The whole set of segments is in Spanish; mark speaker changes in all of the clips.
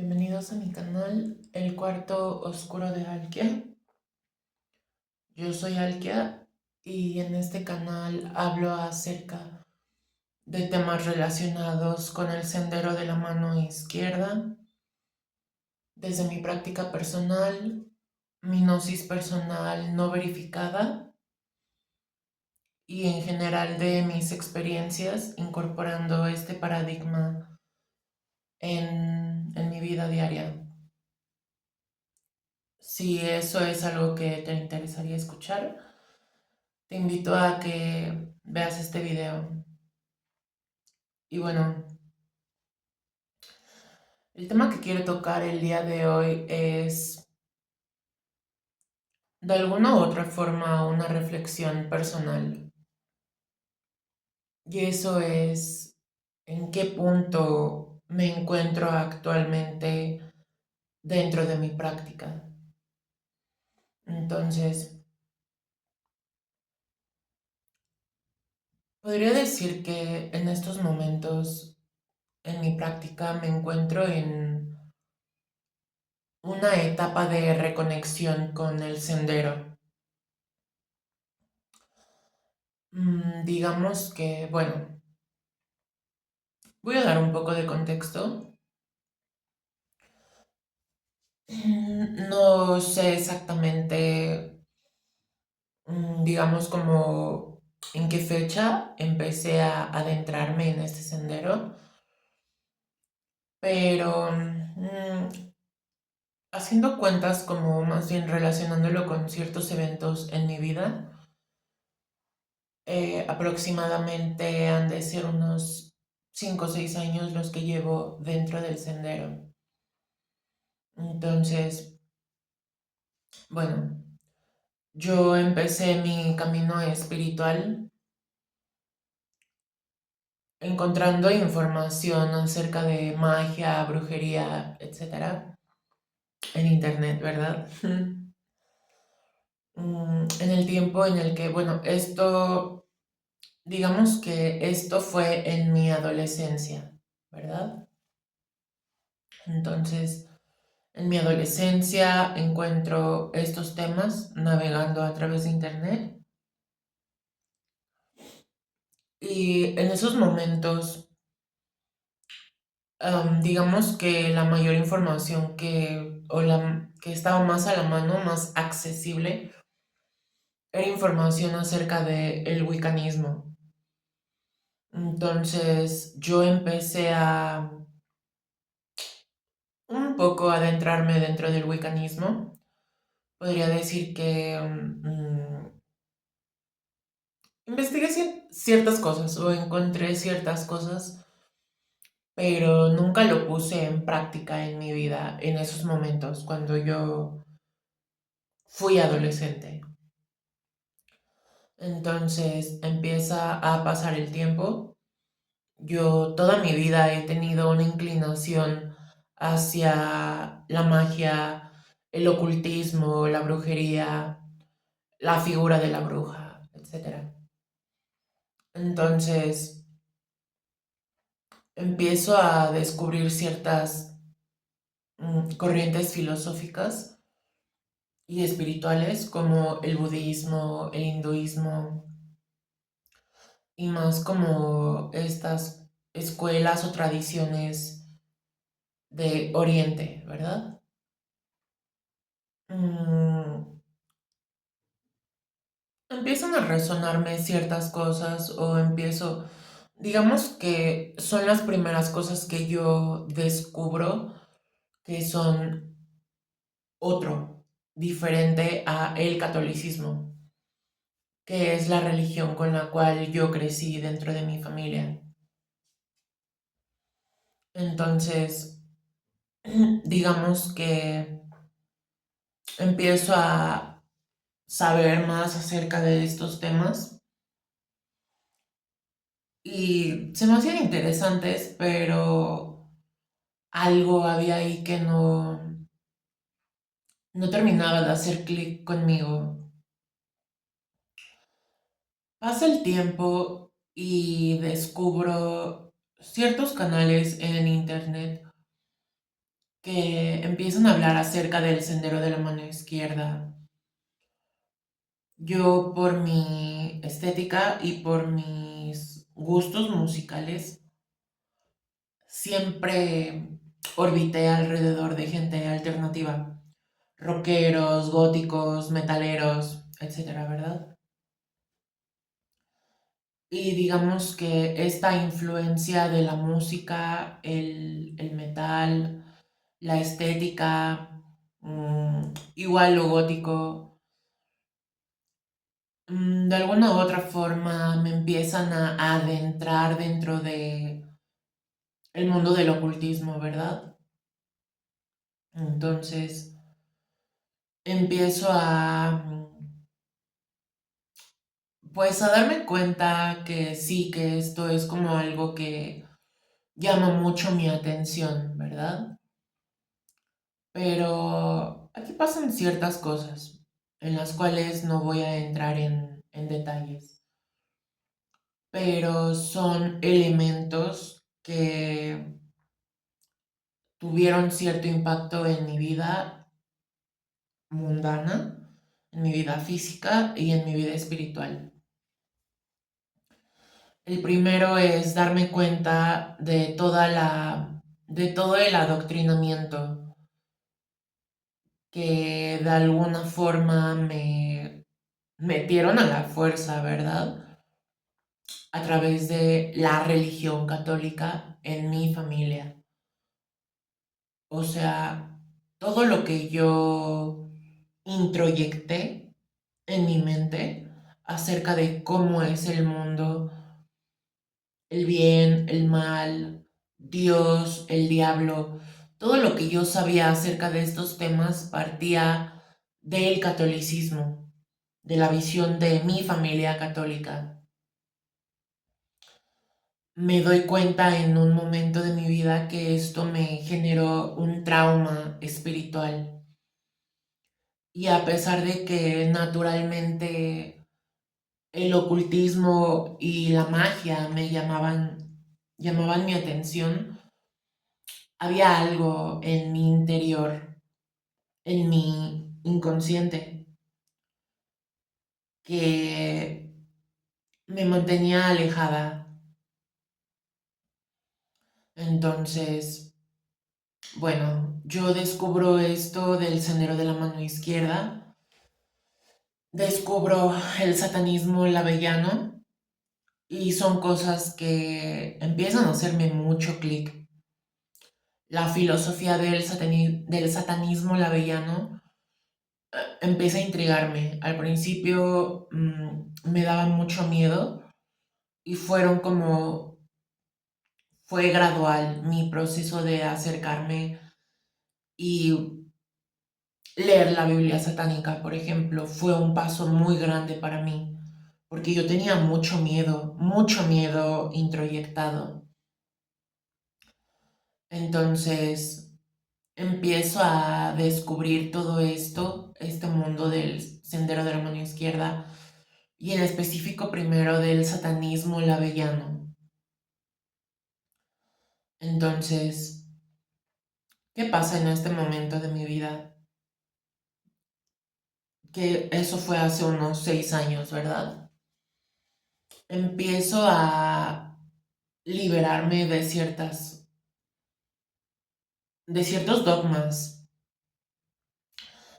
Speaker 1: Bienvenidos a mi canal, El Cuarto Oscuro de Alkia. Yo soy Alkia y en este canal hablo acerca de temas relacionados con el sendero de la mano izquierda, desde mi práctica personal, mi gnosis personal no verificada y en general de mis experiencias incorporando este paradigma en mi vida diaria. Si eso es algo que te interesaría escuchar, te invito a que veas este video. Y bueno, el tema que quiero tocar el día de hoy es de alguna u otra forma una reflexión personal. Y eso es en qué punto me encuentro actualmente dentro de mi práctica. Entonces, podría decir que en estos momentos en mi práctica me encuentro en una etapa de reconexión con el sendero. Digamos que, bueno, voy a dar un poco de contexto. No sé exactamente, digamos, como en qué fecha empecé a adentrarme en este sendero, pero haciendo cuentas, como más bien relacionándolo con ciertos eventos en mi vida, aproximadamente han de ser unos 5 o 6 años los que llevo dentro del sendero. Entonces, bueno, yo empecé mi camino espiritual encontrando información acerca de magia, brujería, etcétera, en internet, ¿verdad? En el tiempo en el que, bueno, digamos que esto fue en mi adolescencia, ¿verdad? Entonces, en mi adolescencia encuentro estos temas navegando a través de internet y en esos momentos, digamos que la mayor información que estaba más a la mano, más accesible, era información acerca del wiccanismo. Entonces yo empecé a un poco adentrarme dentro del wiccanismo. Podría decir que investigué ciertas cosas o encontré ciertas cosas, pero nunca lo puse en práctica en mi vida en esos momentos, cuando yo fui adolescente. Entonces empieza a pasar el tiempo. Yo toda mi vida he tenido una inclinación hacia la magia, el ocultismo, la brujería, la figura de la bruja, etcétera. Entonces empiezo a descubrir ciertas corrientes filosóficas y espirituales como el budismo, el hinduismo y más como estas escuelas o tradiciones de Oriente, ¿verdad? Mm, Empiezan a resonarme ciertas cosas o digamos que son las primeras cosas que yo descubro que son otro, diferente a el catolicismo, que es la religión con la cual yo crecí dentro de mi familia. Entonces, digamos que empiezo a saber más acerca de estos temas y se me hacían interesantes, pero algo había ahí que no terminaba de hacer clic conmigo. Pasa el tiempo y descubro ciertos canales en internet que empiezan a hablar acerca del sendero de la mano izquierda. Yo por mi estética y por mis gustos musicales siempre orbité alrededor de gente alternativa, rockeros, góticos, metaleros, etcétera, ¿verdad? Y digamos que esta influencia de la música, el metal, la estética, igual lo gótico, de alguna u otra forma me empiezan a adentrar dentro de el mundo del ocultismo, ¿verdad? Entonces empiezo pues a darme cuenta que sí, que esto es como algo que llama mucho mi atención, ¿verdad? Pero aquí pasan ciertas cosas en las cuales no voy a entrar en detalles, pero son elementos que tuvieron cierto impacto en mi vida mundana, en mi vida física y en mi vida espiritual. El primero es darme cuenta de todo el adoctrinamiento que de alguna forma me metieron a la fuerza, ¿verdad? A través de la religión católica en mi familia. O sea, todo lo que yo introyecté en mi mente acerca de cómo es el mundo, el bien, el mal, Dios, el diablo, todo lo que yo sabía acerca de estos temas partía del catolicismo, de la visión de mi familia católica. Me doy cuenta en un momento de mi vida que esto me generó un trauma espiritual. Y a pesar de que naturalmente el ocultismo y la magia llamaban mi atención, había algo en mi interior, en mi inconsciente, que me mantenía alejada. Entonces, bueno, yo descubro esto del sendero de la mano izquierda, descubro el satanismo lavellano y son cosas que empiezan a hacerme mucho clic. La filosofía del satanismo lavellano empieza a intrigarme. Al principio me daba mucho miedo y fue gradual mi proceso de acercarme y leer la Biblia satánica, por ejemplo, fue un paso muy grande para mí, porque yo tenía mucho miedo introyectado. Entonces empiezo a descubrir todo esto, este mundo del sendero de la mano izquierda y en específico primero del satanismo lavellano. Entonces, ¿qué pasa en este momento de mi vida? Que eso fue hace unos 6 años, ¿verdad? Empiezo a liberarme de ciertos dogmas,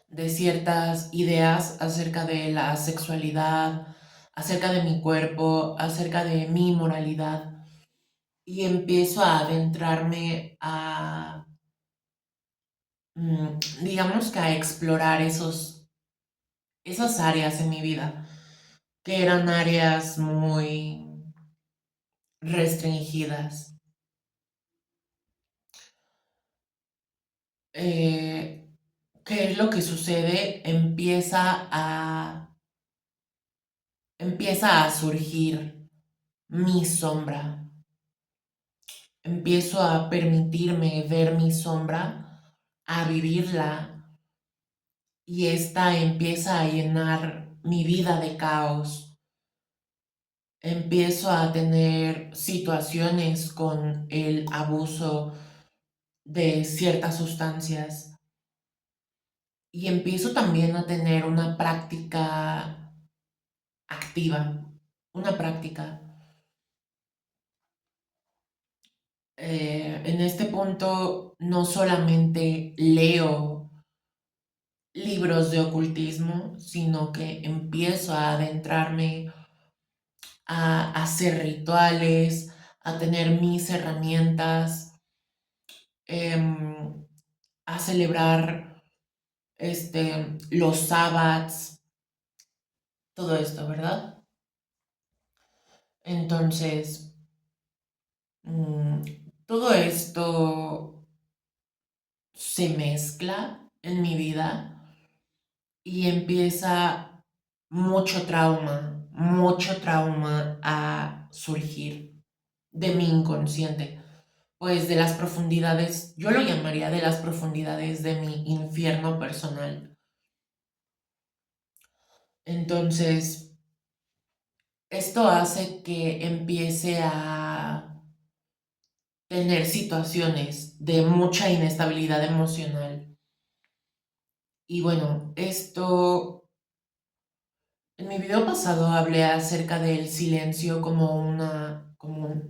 Speaker 1: de ciertas ideas acerca de la sexualidad, acerca de mi cuerpo, acerca de mi moralidad. Y empiezo a adentrarme digamos que a explorar esas áreas en mi vida, que eran áreas muy restringidas. Eh, ¿Qué es lo que sucede? Empieza a surgir mi sombra. Empiezo a permitirme ver mi sombra, a vivirla, y esta empieza a llenar mi vida de caos. Empiezo a tener situaciones con el abuso de ciertas sustancias y empiezo también a tener una práctica activa, una práctica. En este punto no solamente leo libros de ocultismo, sino que empiezo a adentrarme a hacer rituales, a tener mis herramientas, em, a celebrar los sabbats, todo esto, ¿verdad? Entonces, mm, todo esto se mezcla en mi vida y empieza mucho trauma a surgir de mi inconsciente, pues de las profundidades, yo lo llamaría de las profundidades de mi infierno personal. Entonces, esto hace que empiece a tener situaciones de mucha inestabilidad emocional. Y bueno, en mi video pasado hablé acerca del silencio como un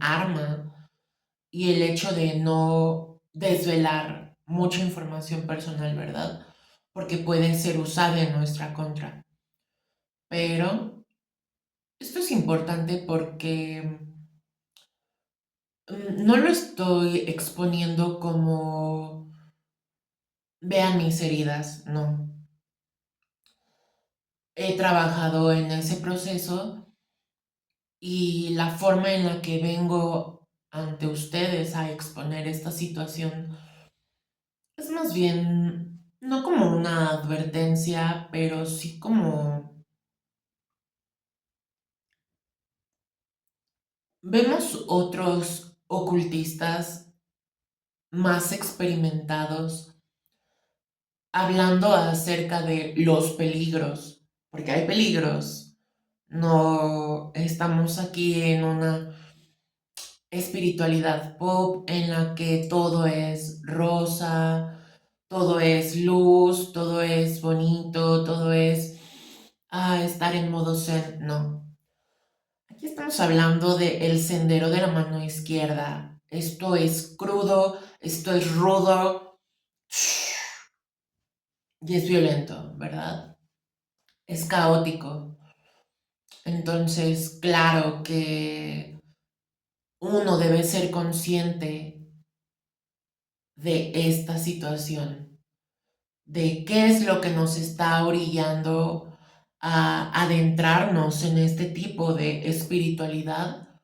Speaker 1: arma y el hecho de no desvelar mucha información personal, ¿verdad? Porque puede ser usada en nuestra contra. Pero esto es importante porque no lo estoy exponiendo como vean mis heridas, no. He trabajado en ese proceso y la forma en la que vengo ante ustedes a exponer esta situación es más bien no como una advertencia, pero sí como vemos otros ocultistas más experimentados hablando acerca de los peligros, porque hay peligros. No estamos aquí en una espiritualidad pop en la que todo es rosa, todo es luz, todo es bonito, todo es estar en modo zen. No. Aquí estamos hablando de el sendero de la mano izquierda. Esto es crudo, esto es rudo y es violento, ¿verdad? Es caótico. Entonces, claro que uno debe ser consciente de esta situación, de qué es lo que nos está orillando a adentrarnos en este tipo de espiritualidad,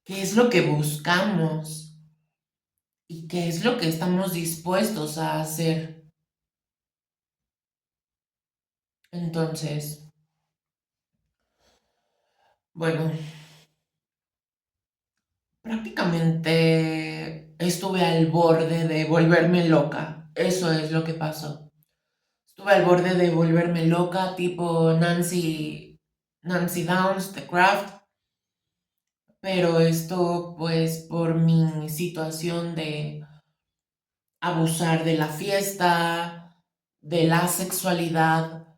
Speaker 1: qué es lo que buscamos y qué es lo que estamos dispuestos a hacer. Entonces, bueno, prácticamente estuve al borde de volverme loca. Eso es lo que pasó. Estuve al borde de volverme loca, tipo Nancy Downs, The Craft, pero esto pues por mi situación de abusar de la fiesta, de la sexualidad,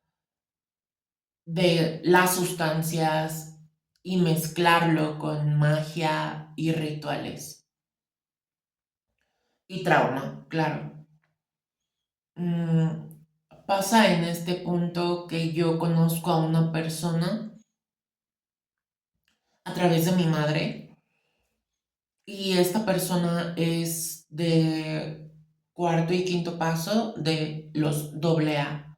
Speaker 1: de las sustancias y mezclarlo con magia y rituales. Y trauma, claro. Mm, Pasa en este punto que yo conozco a una persona a través de mi madre y esta persona es de cuarto y quinto paso de los doble A.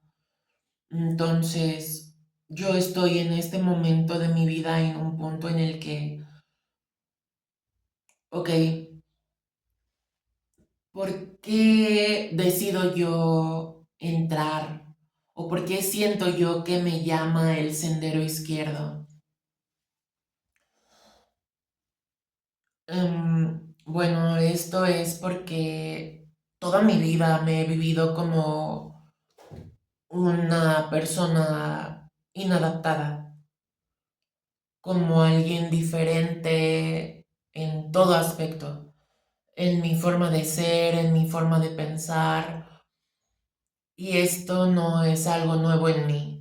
Speaker 1: Entonces, yo estoy en este momento de mi vida en un punto en el que, ok, ¿por qué decido yo entrar? ¿O por qué siento yo que me llama el sendero izquierdo? Bueno, esto es porque toda mi vida me he vivido como una persona inadaptada, como alguien diferente en todo aspecto. en mi forma de ser, en mi forma de pensar. Y esto no es algo nuevo en mí.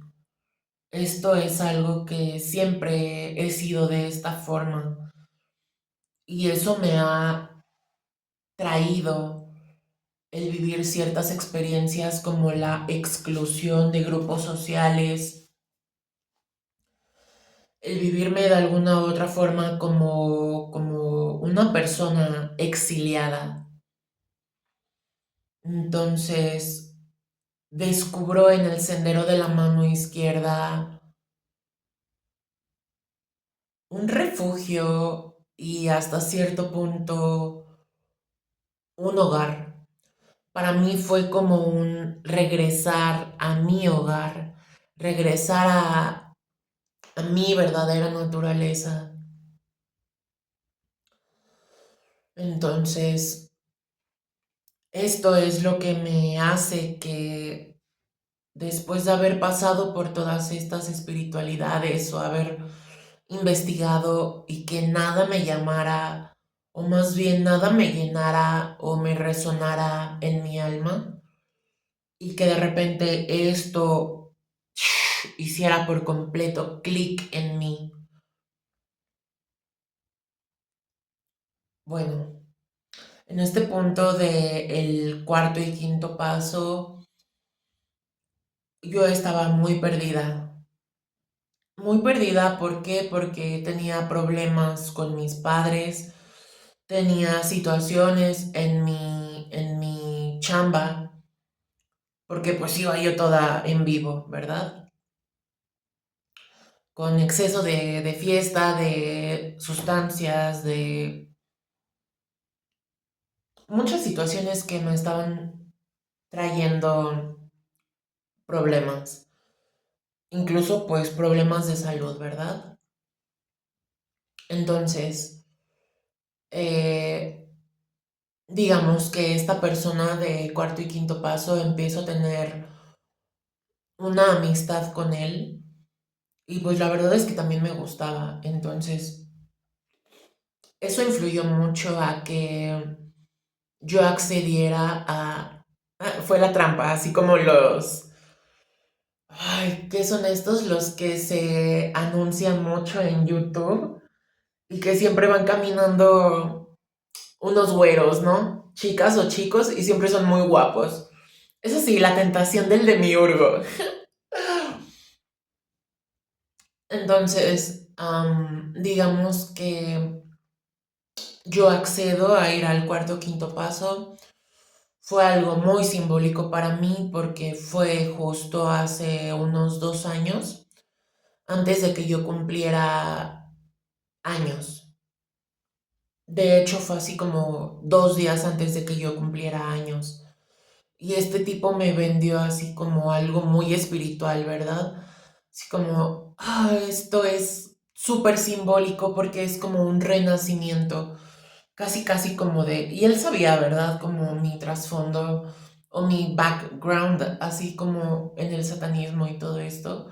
Speaker 1: Esto es algo que siempre he sido de esta forma. Y eso me ha traído el vivir ciertas experiencias como la exclusión de grupos sociales, el vivirme de alguna u otra forma como una persona exiliada. Entonces, descubro en el sendero de la mano izquierda un refugio y hasta cierto punto un hogar. Para mí fue como un regresar a mi hogar, regresar a mi verdadera naturaleza. Entonces, esto es lo que me hace que después de haber pasado por todas estas espiritualidades o haber investigado y que nada me llamara, o más bien nada me llenara o me resonara en mi alma, y que de repente esto hiciera por completo clic en mí. Bueno, en este punto de el cuarto y quinto paso, yo estaba muy perdida. ¿Por qué? Porque tenía problemas con mis padres, tenía situaciones en mi chamba, porque pues iba yo toda en vivo, ¿verdad? Con exceso de fiesta, de sustancias, de muchas situaciones que me estaban trayendo problemas, incluso pues problemas de salud, ¿verdad? Entonces, eh, digamos que esta persona de cuarto y quinto paso empiezo a tener una amistad con él y pues la verdad es que también me gustaba. Entonces, eso influyó mucho a que yo accediera a... fue la trampa, así como los... Ay, ¿qué son estos? Los que se anuncian mucho en YouTube y que siempre van caminando unos güeros, ¿no? Chicas o chicos y siempre son muy guapos. Eso sí, la tentación del demiurgo. Entonces, digamos que yo accedo a ir al cuarto o quinto paso. Fue algo muy simbólico para mí porque fue justo hace unos 2 años, antes de que yo cumpliera años. De hecho, fue así como 2 días antes de que yo cumpliera años. Y este tipo me vendió así como algo muy espiritual, ¿verdad? Así como, esto es súper simbólico porque es como un renacimiento, casi, casi como de... Y él sabía, ¿verdad? Como mi trasfondo o mi background, así como en el satanismo y todo esto.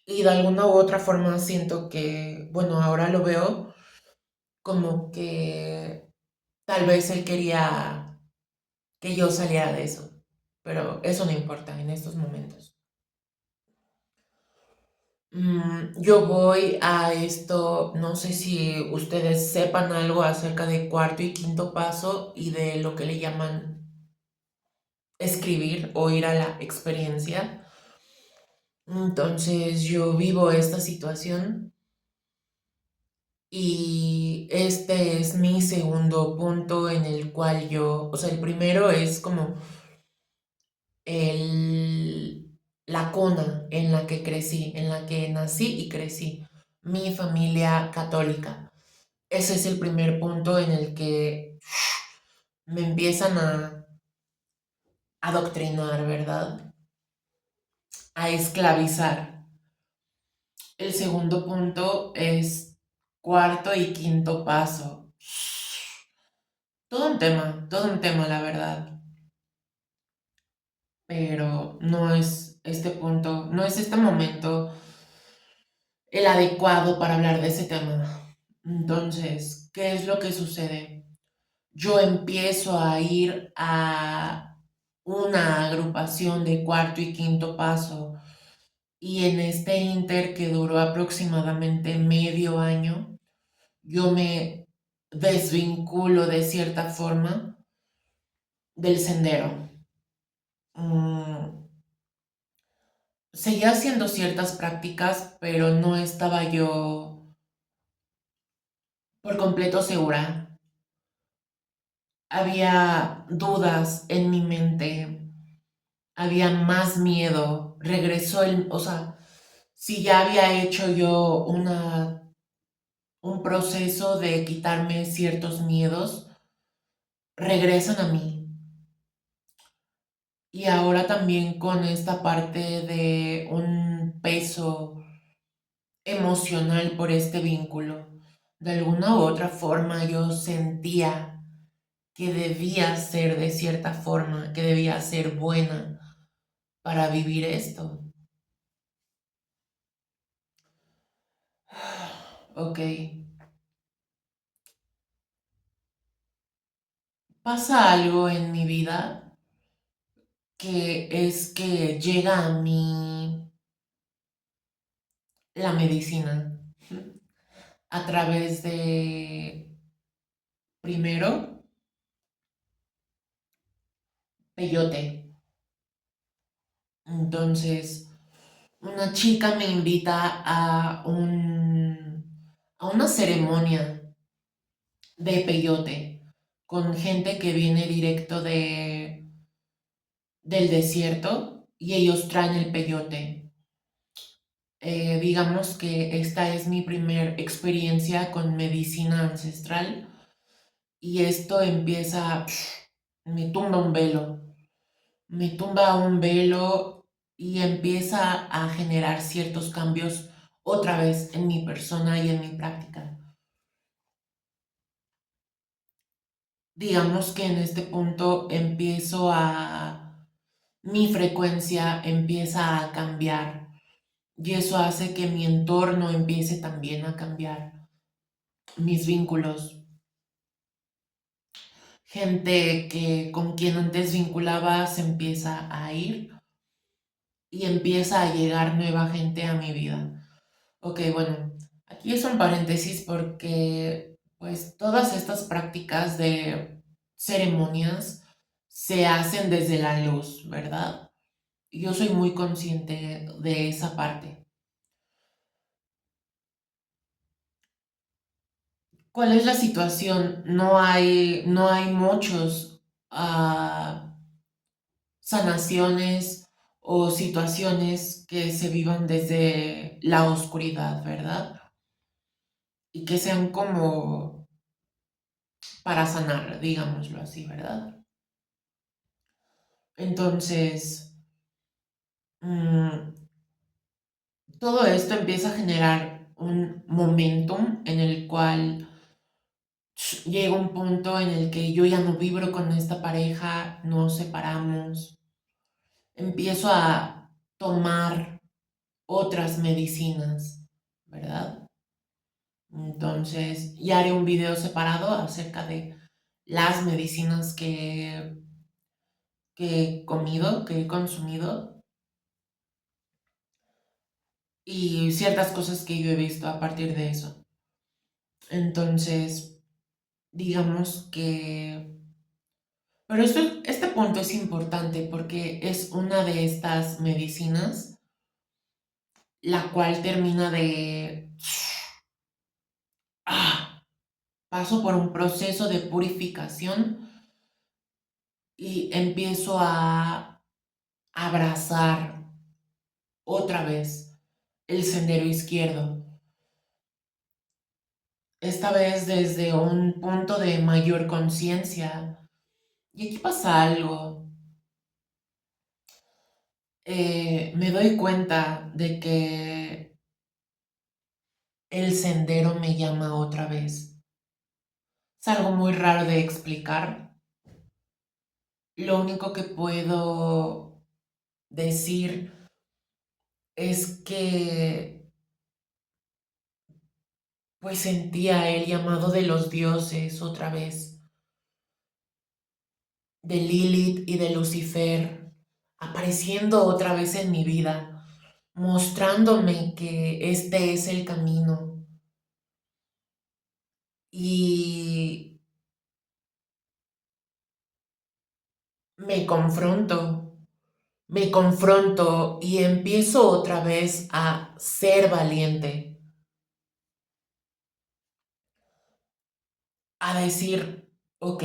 Speaker 1: Y de alguna u otra forma siento que, bueno, ahora lo veo como que tal vez él quería que yo saliera de eso, pero eso no importa en estos momentos. Yo voy a esto, no sé si ustedes sepan algo acerca de cuarto y quinto paso y de lo que le llaman escribir o ir a la experiencia. Entonces yo vivo esta situación y este es mi segundo punto en el cual yo, o sea, el primero es como la cuna en la que crecí, en la que nací y crecí, mi familia católica. Ese es el primer punto en el que me empiezan a adoctrinar, ¿verdad? A esclavizar. El segundo punto es cuarto y quinto paso. Todo un tema, la verdad. Pero no es este punto, no es este momento el adecuado para hablar de ese tema. Entonces, ¿qué es lo que sucede? yo empiezo a ir a una agrupación de cuarto y quinto paso y en este inter que duró aproximadamente medio año, yo me desvinculo de cierta forma del sendero. Mm, Seguía haciendo ciertas prácticas, pero no estaba yo por completo segura. Había dudas en mi mente, había más miedo. Regresó o sea, si ya había hecho yo un proceso de quitarme ciertos miedos, regresan a mí. Y ahora también con esta parte de un peso emocional por este vínculo. De alguna u otra forma yo sentía que debía ser de cierta forma, que debía ser buena para vivir esto. Ok, pasa algo en mi vida que es que llega a mí la medicina a través de, primero, peyote. Entonces, una chica me invita a una ceremonia de peyote con gente que viene directo del desierto y ellos traen el peyote. Digamos que esta es mi primer experiencia con medicina ancestral y esto empieza, me tumba un velo, me tumba un velo y empieza a generar ciertos cambios otra vez en mi persona y en mi práctica. Digamos que en este punto mi frecuencia empieza a cambiar y eso hace que mi entorno empiece también a cambiar, mis vínculos. Gente que con quien antes vinculaba se empieza a ir y empieza a llegar nueva gente a mi vida. Ok, bueno, aquí es un paréntesis porque pues todas estas prácticas de ceremonias se hacen desde la luz, ¿verdad? Yo soy muy consciente de esa parte. ¿Cuál es la situación? No hay muchos sanaciones o situaciones que se vivan desde la oscuridad, ¿verdad? Y que sean como para sanar, digámoslo así, ¿verdad? Entonces, mm, todo esto empieza a generar un momentum en el cual llega un punto en el que yo ya no vibro con esta pareja, nos separamos, empiezo a tomar otras medicinas, ¿verdad? Entonces, ya haré un video separado acerca de las medicinas que he comido, que he consumido y ciertas cosas que yo he visto a partir de eso. Entonces, digamos que... Pero este punto es importante porque es una de estas medicinas la cual termina de... Paso por un proceso de purificación y empiezo a abrazar otra vez el sendero izquierdo. Esta vez desde un punto de mayor conciencia. Y aquí pasa algo. Me doy cuenta de que el sendero me llama otra vez. Es algo muy raro de explicar. Lo único que puedo decir es que pues sentía el llamado de los dioses otra vez. de Lilith y de Lucifer apareciendo otra vez en mi vida, mostrándome que este es el camino. Y me confronto, me confronto y empiezo otra vez a ser valiente, a decir, ok,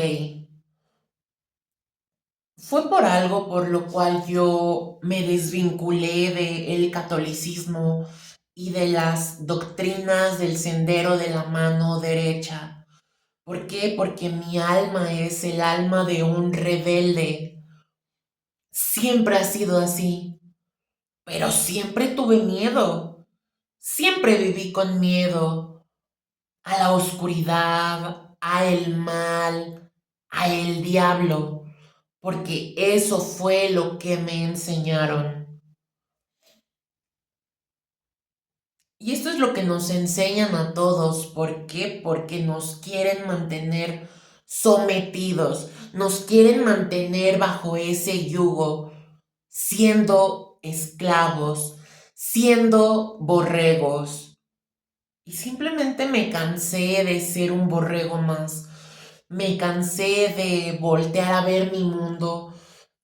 Speaker 1: fue por algo por lo cual yo me desvinculé del catolicismo y de las doctrinas del sendero de la mano derecha. ¿Por qué? Porque mi alma es el alma de un rebelde. Siempre ha sido así, pero siempre tuve miedo. Siempre viví con miedo a la oscuridad, a el mal, a el diablo, porque eso fue lo que me enseñaron. Y esto es lo que nos enseñan a todos. ¿Por qué? Porque nos quieren mantener sometidos, nos quieren mantener bajo ese yugo, siendo esclavos, siendo borregos. Y simplemente me cansé de ser un borrego más. Me cansé de voltear a ver mi mundo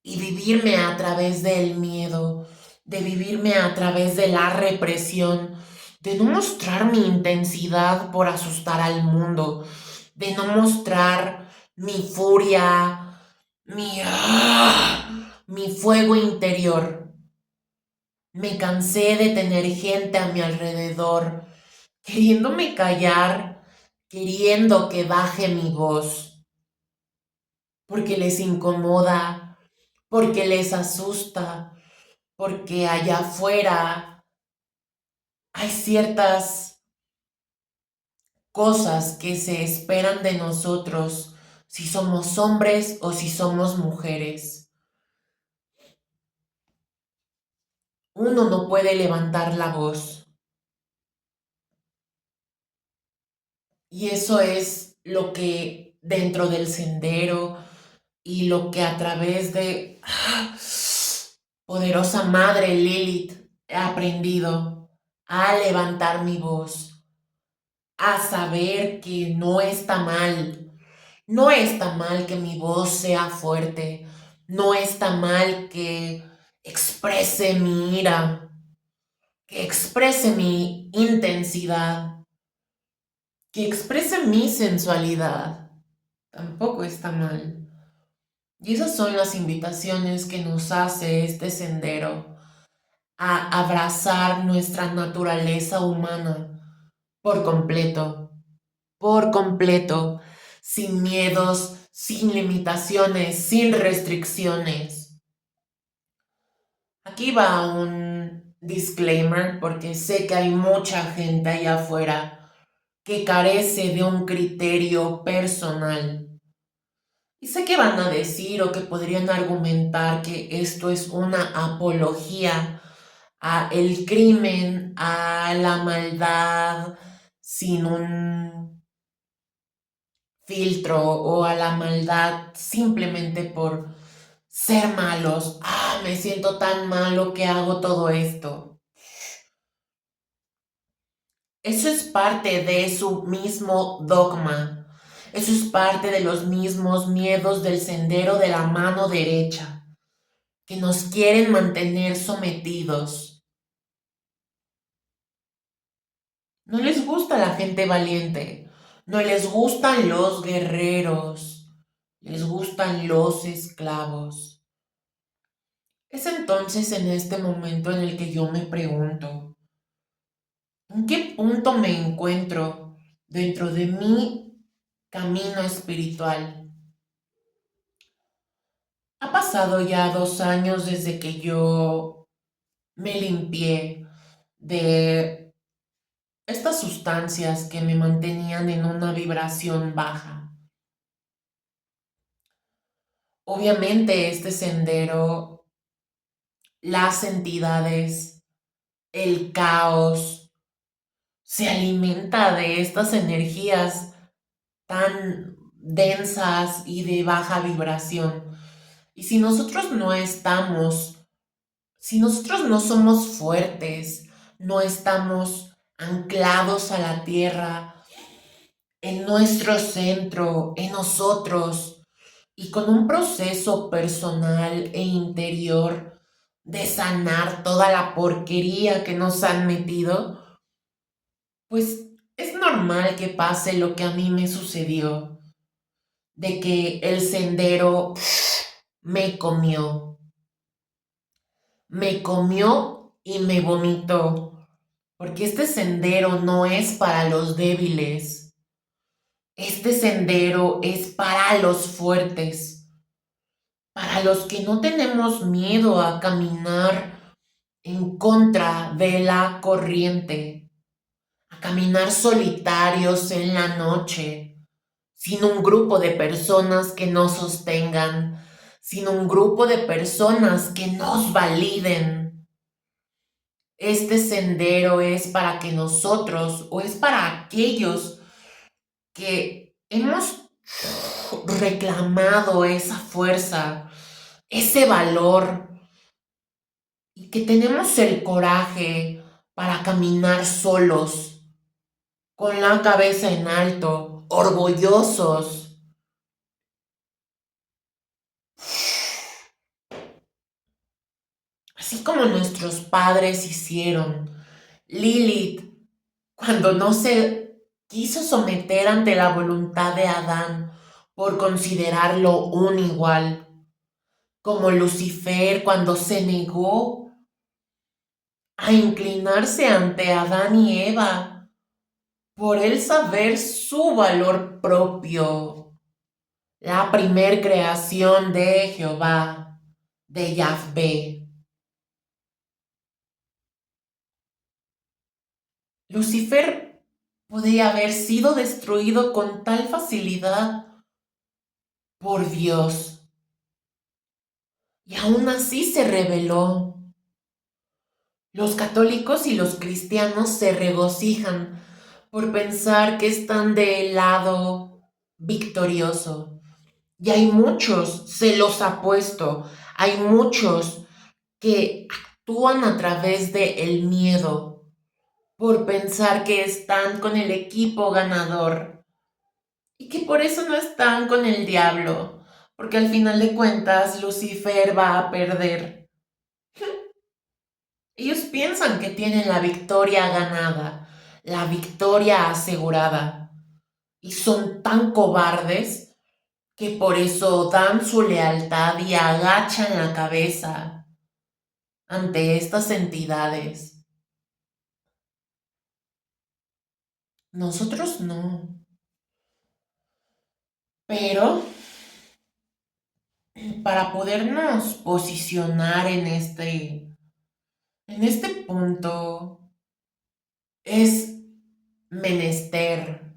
Speaker 1: y vivirme a través del miedo, de vivirme a través de la represión, de no mostrar mi intensidad por asustar al mundo, de no mostrar mi furia, mi fuego interior. Me cansé de tener gente a mi alrededor queriéndome callar, queriendo que baje mi voz, porque les incomoda, porque les asusta, porque allá afuera hay ciertas cosas que se esperan de nosotros si somos hombres o si somos mujeres. Uno no puede levantar la voz. Y eso es lo que dentro del sendero y lo que a través de poderosa Madre Lilith he aprendido a levantar mi voz, a saber que no está mal. No está mal que mi voz sea fuerte. No está mal que exprese mi ira, que exprese mi intensidad, que exprese mi sensualidad. Tampoco está mal. Y esas son las invitaciones que nos hace este sendero a abrazar nuestra naturaleza humana por completo, sin miedos, sin limitaciones, sin restricciones. Aquí va un disclaimer porque sé que hay mucha gente allá afuera que carece de un criterio personal. Y sé que van a decir o que podrían argumentar que esto es una apología a el crimen, a la maldad, sin un filtro o a la maldad simplemente por ser malos. Ah, me siento tan malo que hago todo esto. Eso es parte de su mismo dogma. Eso es parte de los mismos miedos del sendero de la mano derecha, que nos quieren mantener sometidos. No les gusta la gente valiente, no les gustan los guerreros, les gustan los esclavos. Es entonces en este momento en el que yo me pregunto, ¿en qué punto me encuentro dentro de mi camino espiritual? Ha pasado ya 2 años desde que yo me limpié de estas sustancias que me mantenían en una vibración baja. Obviamente este sendero, las entidades, el caos, se alimenta de estas energías tan densas y de baja vibración. Y si nosotros no estamos, si nosotros no somos fuertes, no estamos anclados a la tierra, en nuestro centro, en nosotros, y con un proceso personal e interior de sanar toda la porquería que nos han metido, pues es normal que pase lo que a mí me sucedió, de que el sendero me comió y me vomitó, porque este sendero no es para los débiles, este sendero es para los fuertes, para los que no tenemos miedo a caminar en contra de la corriente, a caminar solitarios en la noche, sin un grupo de personas que nos sostengan, sin un grupo de personas que nos validen. Este sendero es para que nosotros, o es para aquellos que hemos reclamado esa fuerza, ese valor, y que tenemos el coraje para caminar solos, con la cabeza en alto, orgullosos, así como nuestros padres hicieron. Lilith, cuando no se quiso someter ante la voluntad de Adán por considerarlo un igual, como Lucifer cuando se negó a inclinarse ante Adán y Eva por él saber su valor propio, la primer creación de Jehová, de Yahvé. Lucifer podría haber sido destruido con tal facilidad por Dios, y aún así se rebeló. Los católicos y los cristianos se regocijan por pensar que están del lado victorioso. Y hay muchos, se los apuesto, hay muchos que actúan a través de el miedo por pensar que están con el equipo ganador y que por eso no están con el diablo, porque al final de cuentas Lucifer va a perder. Ellos piensan que tienen la victoria ganada, la victoria asegurada, y son tan cobardes que por eso dan su lealtad y agachan la cabeza ante estas entidades. Nosotros no. Pero para podernos posicionar en este punto, es menester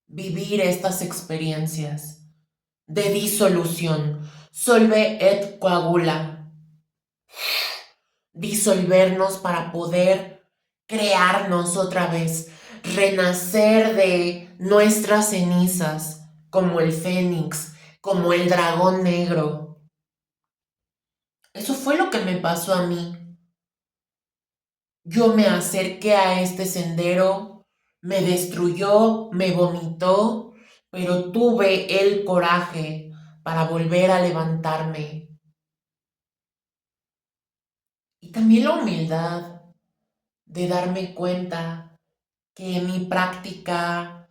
Speaker 1: vivir estas experiencias de disolución. Solve et coagula. Disolvernos para poder crearnos otra vez, renacer de nuestras cenizas, como el fénix, como el dragón negro. Eso fue lo que me pasó a mí. Yo me acerqué a este sendero, me destruyó, me vomitó, pero tuve el coraje para volver a levantarme. Y también la humildad de darme cuenta que mi práctica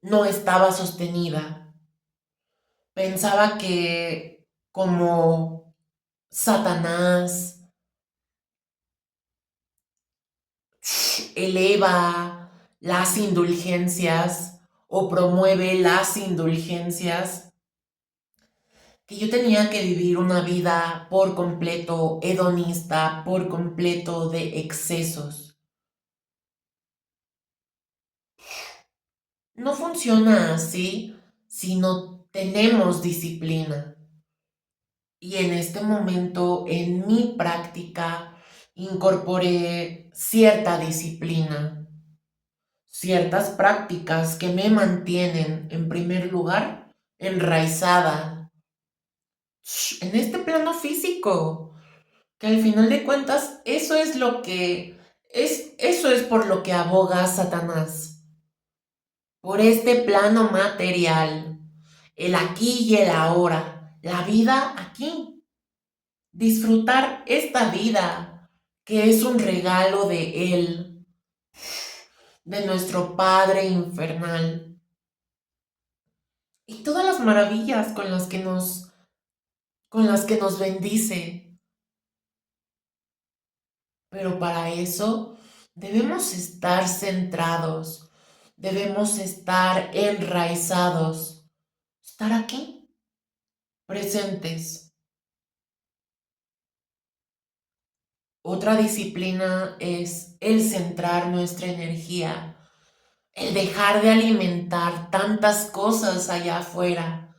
Speaker 1: no estaba sostenida. Pensaba que como Satanás eleva las indulgencias o promueve las indulgencias, que yo tenía que vivir una vida por completo hedonista, por completo de excesos. No funciona así si no tenemos disciplina. Y en este momento, en mi práctica, incorporé cierta disciplina, ciertas prácticas que me mantienen, en primer lugar, enraizada en este plano físico, que al final de cuentas eso es por lo que aboga Satanás, por este plano material, el aquí y el ahora, la vida aquí, disfrutar esta vida que es un regalo de él, de nuestro Padre infernal, y todas las maravillas con las que nos bendice. Pero para eso debemos estar centrados, debemos estar enraizados, estar aquí, presentes. Otra disciplina es el centrar nuestra energía, el dejar de alimentar tantas cosas allá afuera,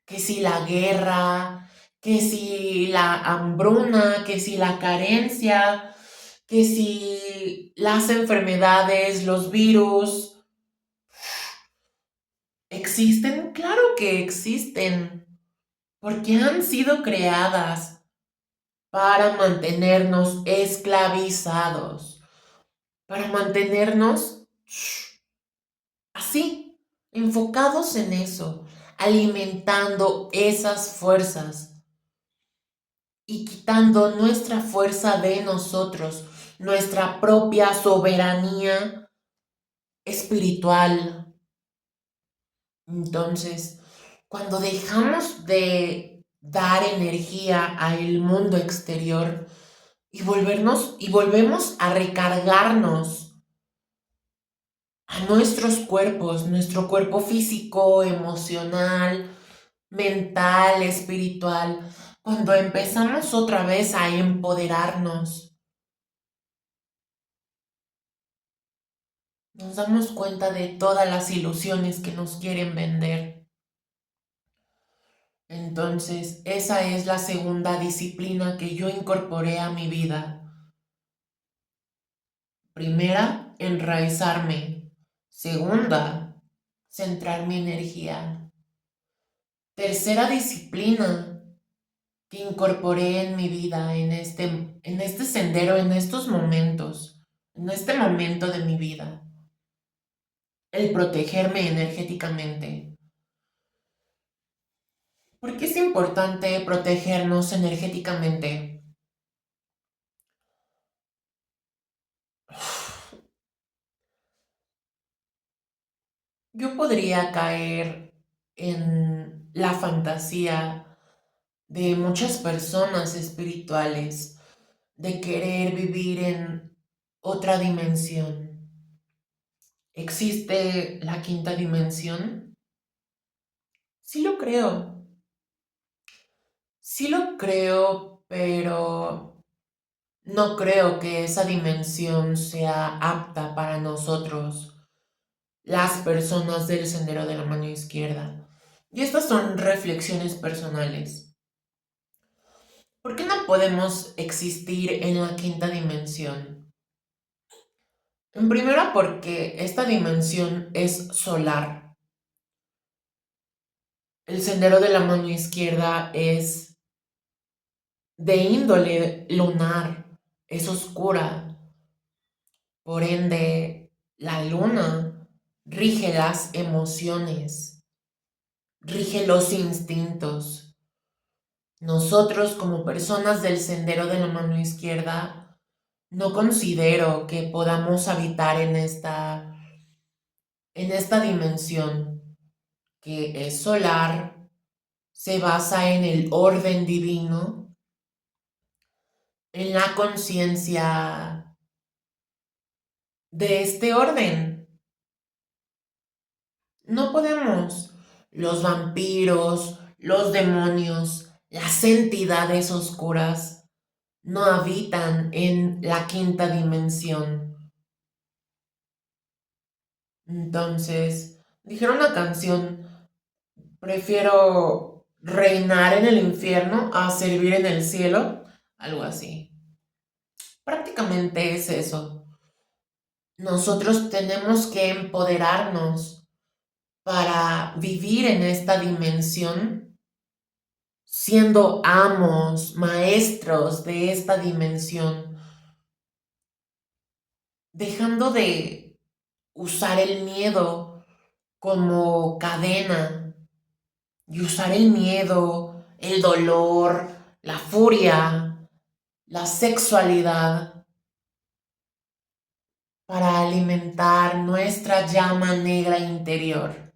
Speaker 1: que si la guerra, que si la hambruna, que si la carencia, que si las enfermedades, los virus, ¿existen? Claro que existen, porque han sido creadas para mantenernos esclavizados, para mantenernos así, enfocados en eso, alimentando esas fuerzas y quitando nuestra fuerza de nosotros, nuestra propia soberanía espiritual. Entonces, cuando dejamos de dar energía al mundo exterior y volvemos a recargarnos a nuestros cuerpos, nuestro cuerpo físico, emocional, mental, espiritual, cuando empezamos otra vez a empoderarnos, nos damos cuenta de todas las ilusiones que nos quieren vender. Entonces, esa es la segunda disciplina que yo incorporé a mi vida. Primera, enraizarme. Segunda, centrar mi energía. Tercera disciplina que incorporé en mi vida, en este sendero, en estos momentos, en este momento de mi vida. El protegerme energéticamente. ¿Por qué es importante protegernos energéticamente? Yo podría caer en la fantasía de muchas personas espirituales de querer vivir en otra dimensión. ¿Existe la quinta dimensión? Sí lo creo. Sí lo creo, pero no creo que esa dimensión sea apta para nosotros, las personas del sendero de la mano izquierda. Y estas son reflexiones personales. ¿Por qué no podemos existir en la quinta dimensión? En primera, porque esta dimensión es solar. El sendero de la mano izquierda es de índole lunar, es oscura. Por ende, la luna rige las emociones, rige los instintos. Nosotros, como personas del sendero de la mano izquierda, no considero que podamos habitar en esta dimensión que es solar, se basa en el orden divino, en la conciencia de este orden. No podemos. Los vampiros, los demonios, las entidades oscuras no habitan en la quinta dimensión. Entonces, dijeron una canción, prefiero reinar en el infierno a servir en el cielo, algo así. Prácticamente es eso. nosotros tenemos que empoderarnos para vivir en esta dimensión, siendo amos, maestros de esta dimensión, dejando de usar el miedo como cadena y usar el miedo, el dolor, la furia, la sexualidad para alimentar nuestra llama negra interior.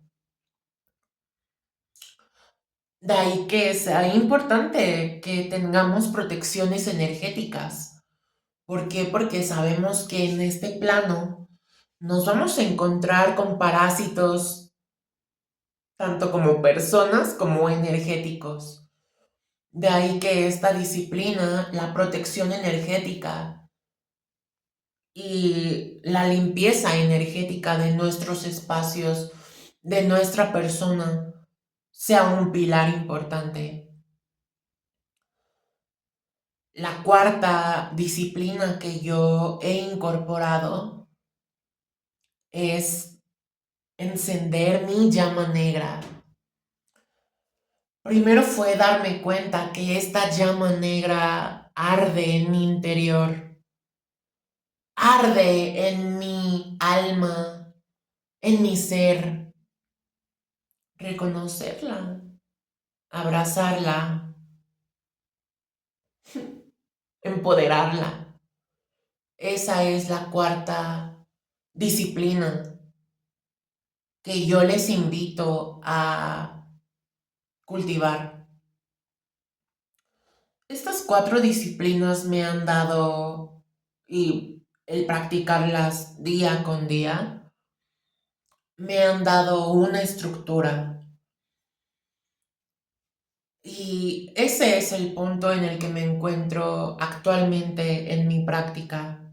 Speaker 1: De ahí que sea importante que tengamos protecciones energéticas. ¿Por qué? Porque sabemos que en este plano nos vamos a encontrar con parásitos, tanto como personas como energéticos. De ahí que esta disciplina, la protección energética y la limpieza energética de nuestros espacios, de nuestra persona, sea un pilar importante. La cuarta disciplina que yo he incorporado es encender mi llama negra. Primero fue darme cuenta que esta llama negra arde en mi interior, arde en mi alma, en mi ser. Reconocerla, abrazarla, empoderarla. Esa es la cuarta disciplina que yo les invito a cultivar. Estas cuatro disciplinas me han dado, y el practicarlas día con día, me han dado una estructura. Y ese es el punto en el que me encuentro actualmente en mi práctica.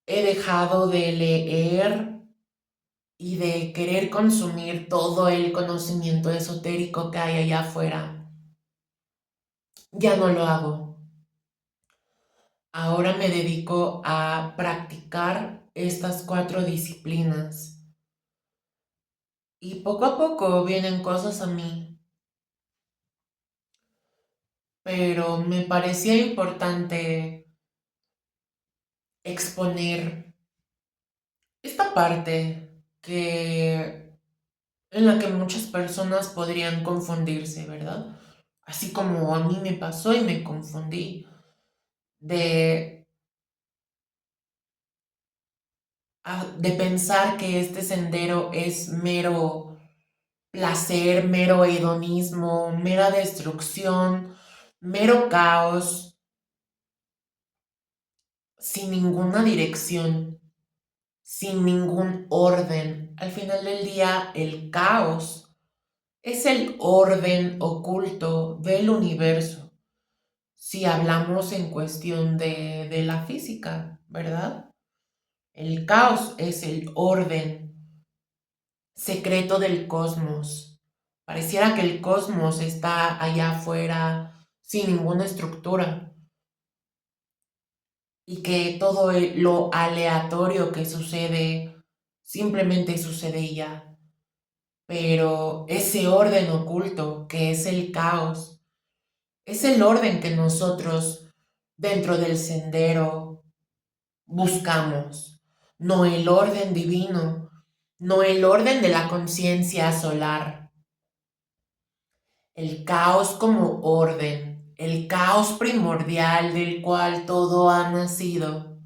Speaker 1: He dejado de leer y de querer consumir todo el conocimiento esotérico que hay allá afuera. Ya no lo hago. Ahora me dedico a practicar estas cuatro disciplinas y poco a poco vienen cosas a mí, pero me parecía importante exponer esta parte que en la que muchas personas podrían confundirse, ¿verdad? Así como a mí me pasó y me confundí de, de pensar que este sendero es mero placer, mero hedonismo, mera destrucción, mero caos, sin ninguna dirección, sin ningún orden. Al final del día, el caos es el orden oculto del universo. Si hablamos en cuestión de la física, ¿verdad? El caos es el orden secreto del cosmos. Pareciera que el cosmos está allá afuera sin ninguna estructura y que todo lo aleatorio que sucede simplemente sucede y ya. Pero ese orden oculto que es el caos es el orden que nosotros dentro del sendero buscamos, no el orden divino, no el orden de la conciencia solar. El caos como orden, el caos primordial del cual todo ha nacido.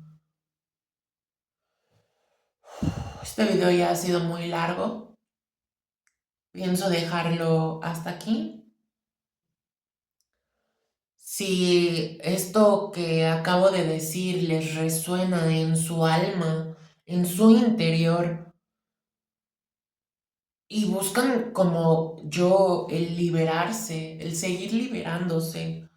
Speaker 1: Este video ya ha sido muy largo. Pienso dejarlo hasta aquí. Si esto que acabo de decir les resuena en su alma, en su interior, y buscan como yo el liberarse, el seguir liberándose,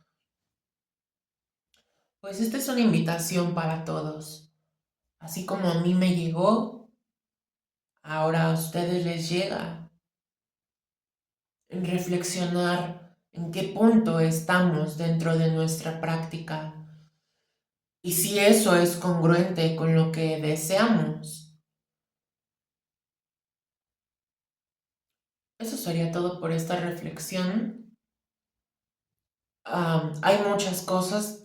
Speaker 1: pues esta es una invitación para todos. Así como a mí me llegó, ahora a ustedes les llega en reflexionar en qué punto estamos dentro de nuestra práctica y si eso es congruente con lo que deseamos. Eso sería todo por esta reflexión. Hay muchas cosas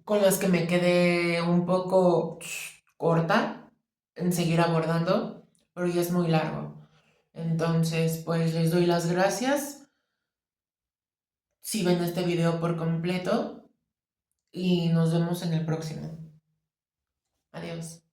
Speaker 1: con las que me quedé un poco corta en seguir abordando, pero ya es muy largo. Entonces, pues les doy las gracias si ven este video por completo y nos vemos en el próximo. Adiós.